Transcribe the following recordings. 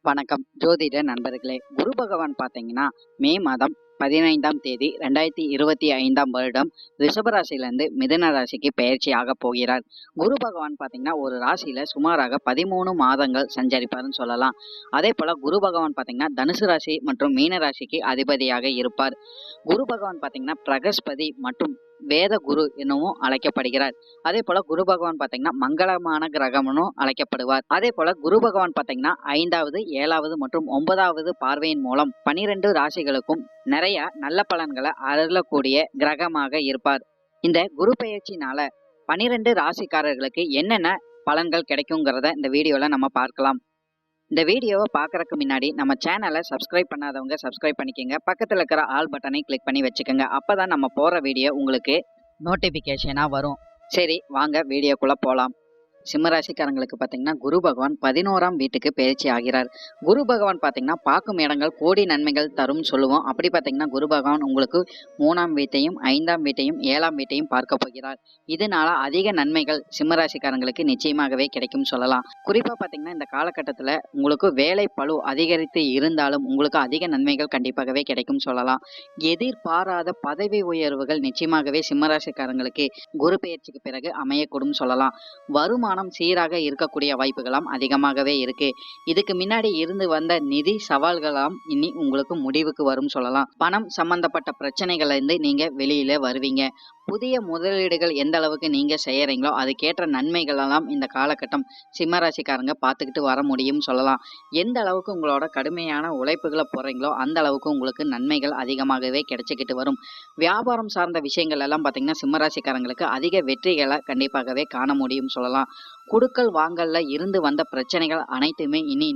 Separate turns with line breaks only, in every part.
வணக்கம் ஜோதிட நண்பர்களே. குரு பகவான் பார்த்தீங்கன்னா மே மாதம் 15ஆம் தேதி 2025ஆம் வருடம் ரிஷபராசியிலிருந்து மிதுன ராசிக்கு பெயர்ச்சி ஆக போகிறார். குரு பகவான் பார்த்தீங்கன்னா ஒரு ராசியில சுமாராக 13 மாதங்கள் சஞ்சரிப்பார்னு சொல்லலாம். அதே போல குரு பகவான் பார்த்தீங்கன்னா தனுசு ராசி மற்றும் மீன ராசிக்கு அதிபதியாக இருப்பார். குரு பகவான் பார்த்தீங்கன்னா பிரகஸ்பதி மற்றும் வேத குரு எனவும் அழைக்கப்படுகிறார். அதே போல குரு பகவான் பார்த்தீங்கன்னா மங்களமான கிரகம்னும் அழைக்கப்படுவார். அதே போல குரு பகவான் பார்த்தீங்கன்னா 5வது 7வது மற்றும் 9வது பார்வையின் மூலம் 12 ராசிகளுக்கும் நிறைய நல்ல பலன்களை அருளக்கூடிய கிரகமாக இருப்பார். இந்த குரு பெயர்ச்சினால 12 ராசிக்காரர்களுக்கு என்னென்ன பலன்கள் கிடைக்குங்கிறத இந்த வீடியோல நம்ம பார்க்கலாம். இந்த வீடியோவை பார்க்கறதுக்கு முன்னாடி நம்ம சேனலை சப்ஸ்கிரைப் பண்ணாதவங்க சப்ஸ்கிரைப் பண்ணிக்கோங்க. பக்கத்தில் இருக்கிற ஆல் பட்டனை கிளிக் பண்ணி வச்சுக்கோங்க. அப்பதான் நம்ம போகிற வீடியோ உங்களுக்கு நோட்டிஃபிகேஷனாக வரும். சரி, வாங்க வீடியோக்குள்ளே போகலாம். சிம்மராசிக்காரங்களுக்கு பார்த்தீங்கன்னா குரு பகவான் 11ஆம் வீட்டுக்கு பயிற்சி ஆகிறார். குரு பகவான் பார்த்தீங்கன்னா பார்க்கும் இடங்கள் கோடி நன்மைகள் தரும் சொல்லுவோம். அப்படி பார்த்தீங்கன்னா குரு பகவான் உங்களுக்கு 3ஆம் வீட்டையும் 5ஆம் வீட்டையும் 7ஆம் வீட்டையும் பார்க்க போகிறார். இதனால அதிக நன்மைகள் சிம்மராசிக்காரங்களுக்கு நிச்சயமாகவே கிடைக்கும் சொல்லலாம். குறிப்பாக பார்த்தீங்கன்னா இந்த காலகட்டத்தில் உங்களுக்கு வேலை பளு அதிகரித்து இருந்தாலும் உங்களுக்கு அதிக நன்மைகள் கண்டிப்பாகவே கிடைக்கும் சொல்லலாம். எதிர்பாராத பதவி உயர்வுகள் நிச்சயமாகவே சிம்மராசிக்காரங்களுக்கு குரு பெயர்ச்சிக்கு பிறகு அமையக்கூடும் சொல்லலாம். வருமானம் சீராக இருக்கக்கூடிய வாய்ப்புகளாம் அதிகமாகவே இருக்கு. இதுக்கு முன்னாடி இருந்து வந்த நிதி சவால்களாம் இனி உங்களுக்கு முடிவுக்கு வரும் சொல்லலாம். பணம் சம்பந்தப்பட்ட பிரச்சனைகள்ல இருந்து நீங்க வெளியில வருவீங்க. புதிய முதலீடுகள் எந்த அளவுக்கு நீங்க செய்யறீங்களோ அதுக்கேற்ற நன்மைகள் எல்லாம் இந்த காலகட்டம் சிம்மராசிக்காரங்க பார்த்துக்கிட்டு வர முடியும் சொல்லலாம். எந்த அளவுக்கு உங்களோட கடுமையான உழைப்புகளை போடுறீங்களோ அந்த அளவுக்கு உங்களுக்கு நன்மைகள் அதிகமாகவே கிடைச்சிக்கிட்டு வரும். வியாபாரம் சார்ந்த விஷயங்கள் எல்லாம் பார்த்தீங்கன்னா சிம்மராசிக்காரங்களுக்கு அதிக வெற்றிகளை கண்டிப்பாகவே காண முடியும் சொல்லலாம். குடுக்கல் வாங்கல்ல இருந்து வந்த பிரச்சனைகள் அனைத்துமே இனி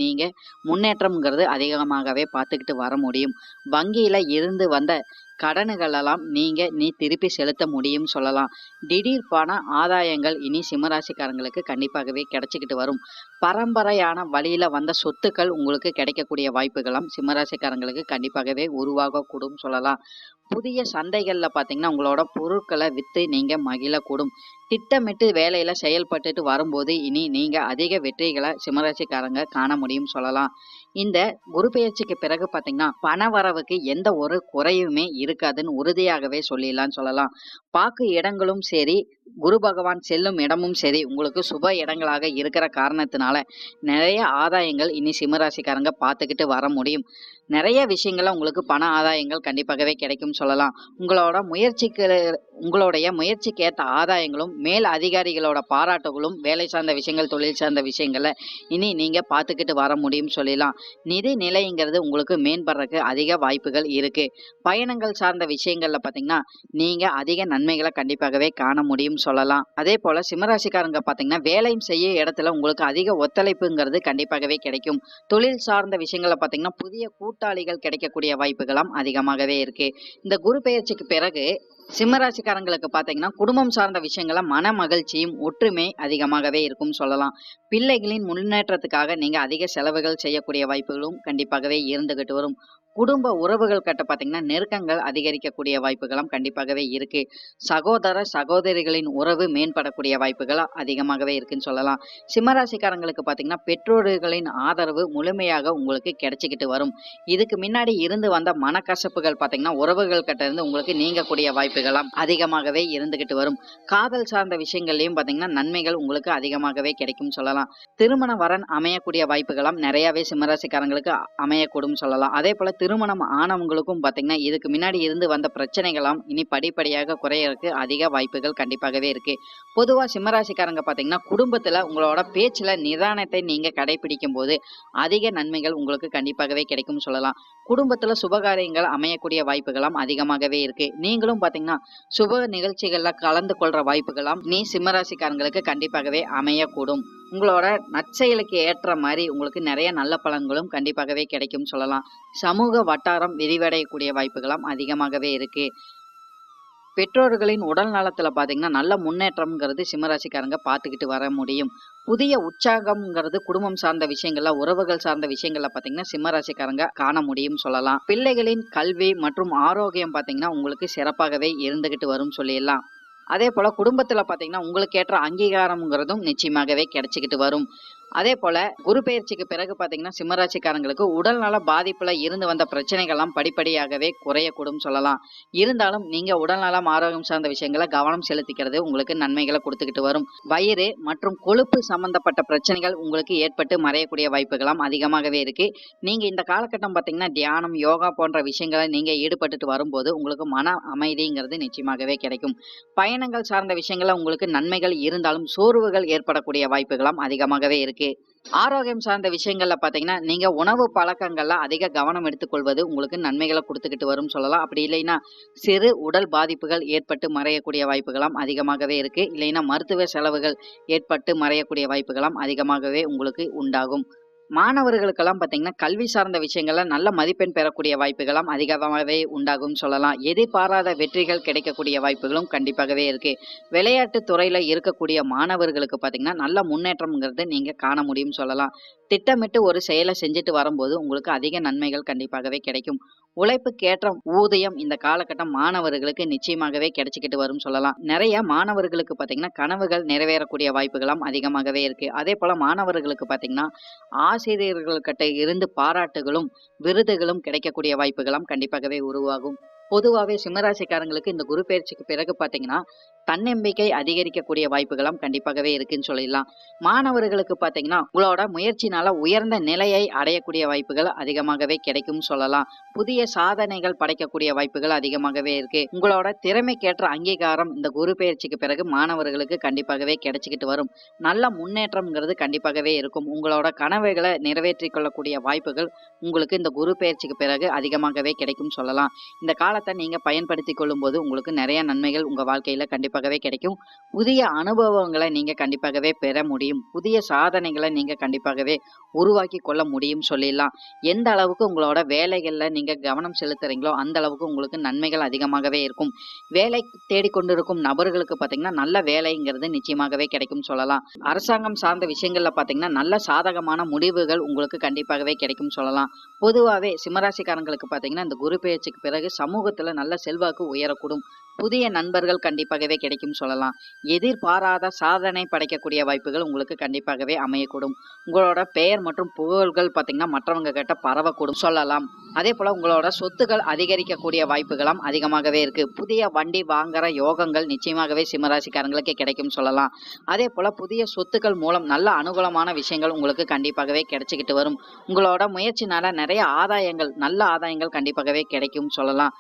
நீங்க முன்னேற்றம்ங்கிறது அதிகமாகவே பார்த்துக்கிட்டு வர முடியும். வங்கியில இருந்து வந்த கடன்களெல்லாம் நீ திருப்பி செலுத்த முடியும் சொல்லலாம். திடீர் பண ஆதாயங்கள் இனி சிம்மராசிக்காரங்களுக்கு கண்டிப்பாகவே கிடைச்சிக்கிட்டு வரும். பரம்பரையான வழியில வந்த சொத்துக்கள் உங்களுக்கு கிடைக்கக்கூடிய வாய்ப்புகளும் சிம்மராசிக்காரங்களுக்கு கண்டிப்பாகவே உருவாகக்கூடும் சொல்லலாம். புதிய சந்தைகள்ல பார்த்தீங்கன்னா உங்களோட பொருட்களை வித்து நீங்க மகிழக்கூடும். திட்டமிட்டு வேலையில செயல்பட்டுட்டு வரும்போது இனி நீங்க அதிக வெற்றிகளை சிம்மராசிக்காரங்க காண முடியும் சொல்லலாம். இந்த குரு பெயர்ச்சிக்கு பிறகு பார்த்தீங்கன்னா பண வரவுக்கு எந்த ஒரு குறையுமே இருக்காதுன்னு உறுதியாகவே சொல்லிடலாம்னு சொல்லலாம். பாக்கு இடங்களும் சரி, குரு பகவான் செல்லும் இடமும் சரி உங்களுக்கு சுப இடங்களாக இருக்கிற காரணத்தினால நிறைய ஆதாயங்கள் இனி சிம்மராசிக்காரங்க பார்த்துக்கிட்டு வர முடியும். நிறைய விஷயங்கள்ல உங்களுக்கு பண ஆதாயங்கள் கண்டிப்பாகவே கிடைக்கும் சொல்லலாம். உங்களுடைய முயற்சிக்கு ஏற்ற ஆதாயங்களும் மேல் அதிகாரிகளோட பாராட்டுகளும் வேலை சார்ந்த விஷயங்கள் தொழில் சார்ந்த விஷயங்கள்ல இனி நீங்க பார்த்துக்கிட்டு வர முடியும் சொல்லலாம். நிதி நிலைங்கிறது உங்களுக்கு மேம்படுறதுக்கு அதிக வாய்ப்புகள் இருக்கு. பயணங்கள் சார்ந்த விஷயங்கள்ல பார்த்தீங்கன்னா நீங்க அதிக நன்மைகளை கண்டிப்பாகவே காண முடியும் சொல்லலாம். அதே போல சிம்மராசிக்காரங்க பார்த்தீங்கன்னா வேலையும் செய்ய இடத்துல உங்களுக்கு அதிக ஒத்துழைப்புங்கிறது கண்டிப்பாகவே கிடைக்கும். தொழில் சார்ந்த விஷயங்களை பார்த்தீங்கன்னா புதிய கூட்டாளிகள் கிடைக்கக்கூடிய வாய்ப்புகளும் அதிகமாகவே இருக்கு. இந்த குரு பெயர்ச்சிக்கு பிறகு சிம்மராசிக்காரங்களுக்கு பார்த்தீங்கன்னா குடும்பம் சார்ந்த விஷயங்கள மன மகிழ்ச்சியும் ஒற்றுமை அதிகமாகவே இருக்கும் சொல்லலாம். பிள்ளைகளின் முன்னேற்றத்துக்காக நீங்க அதிக செலவுகள் செய்யக்கூடிய வாய்ப்புகளும் கண்டிப்பாகவே இருந்துகிட்டு வரும். குடும்ப உறவுகள் கிட்ட பார்த்தீங்கன்னா நெருக்கங்கள் அதிகரிக்கக்கூடிய வாய்ப்புகளும் கண்டிப்பாகவே இருக்கு. சகோதர சகோதரிகளின் உறவு மேம்படக்கூடிய வாய்ப்புகள் அதிகமாகவே இருக்குன்னு சொல்லலாம். சிம்மராசிக்காரங்களுக்கு பார்த்தீங்கன்னா பெற்றோர்களின் ஆதரவு முழுமையாக உங்களுக்கு கிடைச்சிக்கிட்டு வரும். இதுக்கு முன்னாடி இருந்து வந்த மனக்கசப்புகள் பார்த்தீங்கன்னா உறவுகள் கிட்ட இருந்து உங்களுக்கு நீங்கக்கூடிய வாய்ப்புகளும் அதிகமாகவே இருந்துகிட்டு வரும். காதல் சார்ந்த விஷயங்கள்லயும் பார்த்தீங்கன்னா நன்மைகள் உங்களுக்கு அதிகமாகவே கிடைக்கும் சொல்லலாம். திருமண வரன் அமையக்கூடிய வாய்ப்புகளும் நிறையவே சிம்மராசிக்காரங்களுக்கு அமையக்கூடும் சொல்லலாம். அதே போல திருமணம் ஆனவங்களுக்கும் பார்த்தீங்கன்னா இதுக்கு முன்னாடி இருந்து வந்த பிரச்சனைகளாம் இனி படிப்படியாக குறையறதுக்கு அதிக வாய்ப்புகள் கண்டிப்பாகவே இருக்கு. பொதுவா சிம்மராசிக்காரங்க பார்த்தீங்கன்னா குடும்பத்துல உங்களோட பேச்சுல நிதானத்தை நீங்க கடைபிடிக்கும் போது அதிக நன்மைகள் உங்களுக்கு கண்டிப்பாகவே கிடைக்கும் சொல்லலாம். குடும்பத்துல சுபகாரியங்கள் அமையக்கூடிய வாய்ப்புகளும் அதிகமாகவே இருக்கு. நீங்களும் பார்த்தீங்கன்னா சுப நிகழ்ச்சிகள்ல கலந்து கொள்ற வாய்ப்புகளும் சிம்மராசிக்காரங்களுக்கு கண்டிப்பாகவே அமையக்கூடும். உங்களோட நற்செயலுக்கு ஏற்ற மாதிரி உங்களுக்கு நிறைய நல்ல பலன்களும் கண்டிப்பாகவே கிடைக்கும் சொல்லலாம். சமூக வட்டாரம் விரிவடையக்கூடிய வாய்ப்புகளும் அதிகமாகவே இருக்கு. பெற்றோர்களின் உடல் நலத்துல பார்த்தீங்கன்னா நல்ல முன்னேற்றம்ங்கிறது சிம்மராசிக்காரங்க பார்த்துக்கிட்டு வர முடியும். புதிய உற்சாகம்ங்கிறது குடும்பம் சார்ந்த விஷயங்கள்ல உறவுகள் சார்ந்த விஷயங்கள்ல பார்த்தீங்கன்னா சிம்மராசிக்காரங்க காண முடியும் சொல்லலாம். பிள்ளைகளின் கல்வி மற்றும் ஆரோக்கியம் பார்த்தீங்கன்னா உங்களுக்கு சிறப்பாகவே இருந்துகிட்டு வரும் சொல்லிடலாம். அதே போல குடும்பத்துல பார்த்தீங்கன்னா உங்களுக்கு ஏற்ற அங்கீகாரம்ங்கிறதும் நிச்சயமாகவே கிடைச்சிக்கிட்டு வரும். அதே போல குரு பெயர்ச்சிக்கு பிறகு பாத்தீங்கன்னா சிம்மராசிக்காரங்களுக்கு உடல் நல பாதிப்புல இருந்து வந்த பிரச்சனைகள்லாம் படிப்படியாகவே குறையக்கூடும் சொல்லலாம். இருந்தாலும் நீங்க உடல்நலம் ஆரோக்கியம் சார்ந்த விஷயங்களை கவனம் செலுத்திக்கிறது உங்களுக்கு நன்மைகளை கொடுத்துக்கிட்டு வரும். வயிறு மற்றும் கொழுப்பு சம்பந்தப்பட்ட பிரச்சனைகள் உங்களுக்கு ஏற்பட்டு மறையக்கூடிய வாய்ப்புகளாம் அதிகமாகவே இருக்கு. நீங்க இந்த காலகட்டம் பாத்தீங்கன்னா தியானம், யோகா போன்ற விஷயங்களை நீங்க ஈடுபட்டுட்டு வரும்போது உங்களுக்கு மன அமைதிங்கிறது நிச்சயமாகவே கிடைக்கும். பயணங்கள் சார்ந்த விஷயங்கள்ல உங்களுக்கு நன்மைகள் இருந்தாலும் சோர்வுகள் ஏற்படக்கூடிய வாய்ப்புகளாம் அதிகமாகவே இருக்கு. ஆரோக்கியம் சார்ந்த விஷயங்கள்ல பாத்தீங்கன்னா நீங்க உணவு பழக்கங்கள்ல அதிக கவனம் எடுத்துக்கொள்வது உங்களுக்கு நன்மைகளை கொடுத்துக்கிட்டு வரும் சொல்லலாம். அப்படி இல்லைன்னா சிறு உடல் பாதிப்புகள் ஏற்பட்டு மறையக்கூடிய வாய்ப்புகளாம் அதிகமாகவே இருக்கு. இல்லைன்னா மருத்துவ செலவுகள் ஏற்பட்டு மறையக்கூடிய வாய்ப்புகளாம் அதிகமாகவே உங்களுக்கு உண்டாகும். மாணவர்களுக்கெல்லாம் பார்த்தீங்கன்னா, கல்வி சார்ந்த விஷயங்கள்ல நல்ல மதிப்பெண் பெறக்கூடிய வாய்ப்புகளும் அதிகமாகவே உண்டாகும் சொல்லலாம். எதிர்பாராத வெற்றிகள் கிடைக்கக்கூடிய வாய்ப்புகளும் கண்டிப்பாகவே இருக்கு. விளையாட்டு துறையில இருக்கக்கூடிய மாணவர்களுக்கு பார்த்தீங்கன்னா, நல்ல முன்னேற்றம்ங்கிறது நீங்க காண முடியும் சொல்லலாம். திட்டமிட்டு ஒரு செயலை செஞ்சுட்டு வரும்போது உங்களுக்கு அதிக நன்மைகள் கண்டிப்பாகவே கிடைக்கும். உழைப்புக்கேற்ற ஊதியம் இந்த காலகட்டம் மாணவர்களுக்கு நிச்சயமாகவே கிடைச்சிக்கிட்டு வரும் சொல்லலாம். நிறைய மாணவர்களுக்கு பார்த்தீங்கன்னா, கனவுகள் நிறைவேறக்கூடிய வாய்ப்புகளும் அதிகமாகவே இருக்கு. அதே போல மாணவர்களுக்கு பார்த்தீங்கன்னா, ஆசிரியர்கள்கிட்ட இருந்து பாராட்டுகளும், விருதுகளும் கிடைக்கக்கூடிய வாய்ப்புகளும் கண்டிப்பாகவே உருவாகும். பொதுவாவே சிம்மராசிக்காரங்களுக்கு இந்த குரு பெயர்ச்சிக்கு பிறகு பார்த்தீங்கன்னா, தன்னம்பிக்கை அதிகரிக்கக்கூடிய வாய்ப்புகளும் கண்டிப்பாகவே இருக்குன்னு சொல்லிடலாம். மாணவர்களுக்கு பார்த்தீங்கன்னா, உங்களோட முயற்சினால உயர்ந்த நிலையை அடையக்கூடிய வாய்ப்புகள் அதிகமாகவே கிடைக்கும்னு சொல்லலாம். புதிய சாதனைகள் படைக்கக்கூடிய வாய்ப்புகள் அதிகமாகவே இருக்கு. உங்களோட திறமைக்கேற்ற அங்கீகாரம் இந்த குரு பெயர்ச்சிக்கு பிறகு மாணவர்களுக்கு கண்டிப்பாகவே கிடைச்சிக்கிட்டு வரும். நல்ல முன்னேற்றம்ங்கிறது கண்டிப்பாகவே இருக்கும். உங்களோட கனவுகளை நிறைவேற்றிக் கொள்ளக்கூடிய வாய்ப்புகள் உங்களுக்கு இந்த குரு பெயர்ச்சிக்கு பிறகு அதிகமாகவே கிடைக்கும் சொல்லலாம். இந்த காலத்தை நீங்க பயன்படுத்திக் கொள்ளும்போது உங்களுக்கு நிறைய நன்மைகள் உங்க வாழ்க்கையில கண்டிப்பாகவே கிடைக்கும். புதிய அனுபவங்களை நீங்க கண்டிப்பாகவே பெற முடியும். புதிய சாதனைகளை நீங்க கண்டிப்பாகவே உருவாக்கி கொள்ள முடியும் சொல்லிடலாம். எந்த அளவுக்கு உங்களோட வேலைகள்ல நீங்க கவனம் செலுத்துறீங்களோ அந்த அளவுக்கு உங்களுக்கு நன்மைகள் அதிகமாகவே இருக்கும். வேலை தேடிக்கொண்டிருக்கும் நபர்களுக்கு பாத்தீங்கன்னா நல்ல வேலைங்கிறது நிச்சயமாகவே கிடைக்கும் சொல்லலாம். அரசாங்கம் சார்ந்த விஷயங்கள்ல பாத்தீங்கன்னா நல்ல சாதகமான முடிவுகள் உங்களுக்கு கண்டிப்பாகவே கிடைக்கும் சொல்லலாம். பொதுவாவே சிம்மராசிக்காரங்களுக்கு பாத்தீங்கன்னா இந்த குரு பெயர்ச்சிக்கு பிறகு சமூகத்துல நல்ல செல்வாக்கு உயரக்கூடும். புதிய நண்பர்கள் கண்டிப்பாகவே கிடைக்கும் சொல்லலாம். எதிர்பாராத சாதனை படைக்கக்கூடிய வாய்ப்புகள் உங்களுக்கு கண்டிப்பாகவே அமையக்கூடும். உங்களோட பெயர் மற்றும் புகழ்கள் பார்த்தீங்கன்னா மற்றவங்க கிட்ட பரவக்கூடும் சொல்லலாம். அதே போல உங்களோட சொத்துக்கள் அதிகரிக்கக்கூடிய வாய்ப்புகளும் அதிகமாகவே இருக்கு. புதிய வண்டி வாங்குற யோகங்கள் நிச்சயமாகவே சிம்மராசிக்காரங்களுக்கு கிடைக்கும் சொல்லலாம். அதே போல புதிய சொத்துக்கள் மூலம் நல்ல அனுகூலமான விஷயங்கள் உங்களுக்கு கண்டிப்பாகவே கிடைச்சிக்கிட்டு வரும். உங்களோட முயற்சினால நிறைய ஆதாயங்கள், நல்ல ஆதாயங்கள் கண்டிப்பாகவே கிடைக்கும் சொல்லலாம்.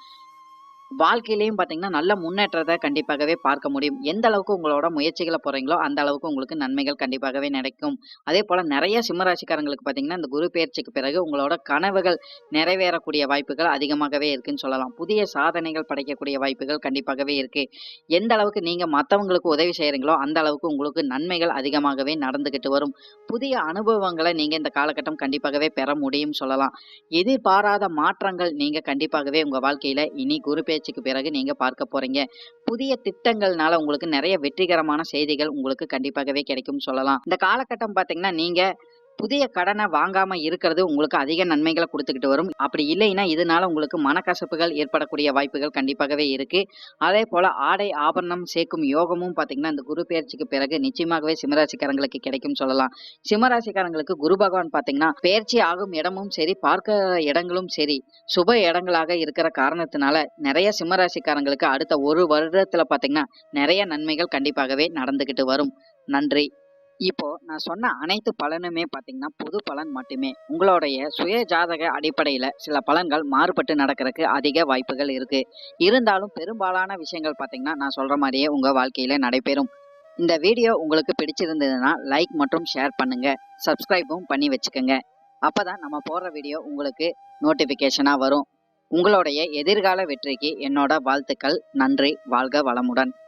வாழ்க்கையிலயும் பார்த்தீங்கன்னா, நல்ல முன்னேற்றத்த கண்டிப்பாகவே பார்க்க முடியும். எந்த அளவுக்கு உங்களோட முயற்சிகள போடுறீங்களோ, அந்த அளவுக்கு உங்களுக்கு நன்மைகள் கண்டிப்பாகவே கிடைக்கும். அதேபோல நெறைய சிம்மராசிக்காரங்களுக்கு பார்த்தீங்கன்னா, இந்த குரு பெயர்ச்சிக்கு பிறகு உங்களோட கனவுகள் நிறைவேறக்கூடிய வாய்ப்புகள் அதிகமாகவே இருக்குன்னு சொல்லலாம். புதிய சாதனைகள் படைக்கக்கூடிய வாய்ப்புகள் கண்டிப்பாகவே இருக்கு. எந்த அளவுக்கு நீங்க மத்தவங்களுக்கு உதவி செய்றீங்களோ, அந்த அளவுக்கு உங்களுக்கு நன்மைகள் அதிகமாகவே நடந்துகிட்டு வரும். புதிய அனுபவங்கள நீங்க இந்த காலகட்டம் கண்டிப்பாகவே பெற முடியும் சொல்லலாம். எதிர்பாராத மாற்றங்கள் நீங்க கண்டிப்பாகவே உங்க வாழ்க்கையில இனி குரு பெயர்ச்சிக்கு பிறகு நீங்க பார்க்க போறீங்க. புதிய திட்டங்கள்னால உங்களுக்கு நிறைய வெற்றிகரமான செய்திகள் உங்களுக்கு கண்டிப்பாகவே கிடைக்கும்னு சொல்லலாம். இந்த காலகட்டம் பார்த்தீங்கன்னா, நீங்க புதிய கடனை வாங்காம இருக்கிறது உங்களுக்கு அதிக நன்மைகளை கொடுத்துக்கிட்டு வரும். அப்படி இல்லைன்னா இதனால உங்களுக்கு மனக்கசப்புகள் ஏற்படக்கூடிய வாய்ப்புகள் கண்டிப்பாகவே இருக்கு. அதே போல ஆடை ஆபரணம் சேர்க்கும் யோகமும் பாத்தீங்கன்னா இந்த குரு பெயர்ச்சிக்கு பிறகு நிச்சயமாகவே சிம்மராசிக்காரங்களுக்கு கிடைக்கும் சொல்லலாம். சிம்மராசிக்காரங்களுக்கு குரு பகவான் பாத்தீங்கன்னா பெயர்ச்சி ஆகும் இடமும் சரி, பார்க்க இடங்களும் சரி, சுப இடங்களாக இருக்கிற காரணத்தினால நிறைய சிம்மராசிக்காரங்களுக்கு அடுத்த ஒரு வருடத்துல பாத்தீங்கன்னா நிறைய நன்மைகள் கண்டிப்பாகவே நடந்துகிட்டு வரும். நன்றி. இப்போ நான் சொன்ன அனைத்து பலனுமே பார்த்தீங்கன்னா, பொது பலன் மட்டுமே. உங்களுடைய சுய ஜாதக அடிப்படையில சில பலன்கள் மாறுபட்டு நடக்கறக்கு அதிக வாய்ப்புகள் இருக்கு. இருந்தாலும் பெரும்பாலான விஷயங்கள் பார்த்தீங்கன்னா, நான் சொல்ற மாரியே உங்க வாழ்க்கையில நடைபெறும். இந்த வீடியோ உங்களுக்கு பிடிச்சிருந்ததுன்னா, லைக் மற்றும் ஷேர் பண்ணுங்க. சப்ஸ்கிரைபும் பண்ணி வச்சுக்கோங்க. அப்பதான் நம்ம போடுற வீடியோ உங்களுக்கு நோட்டிஃபிகேஷனா வரும். உங்களுடைய எதிர்கால வெற்றிக்கு என்னோட வாழ்த்துக்கள். நன்றி. வாழ்க வளமுடன்.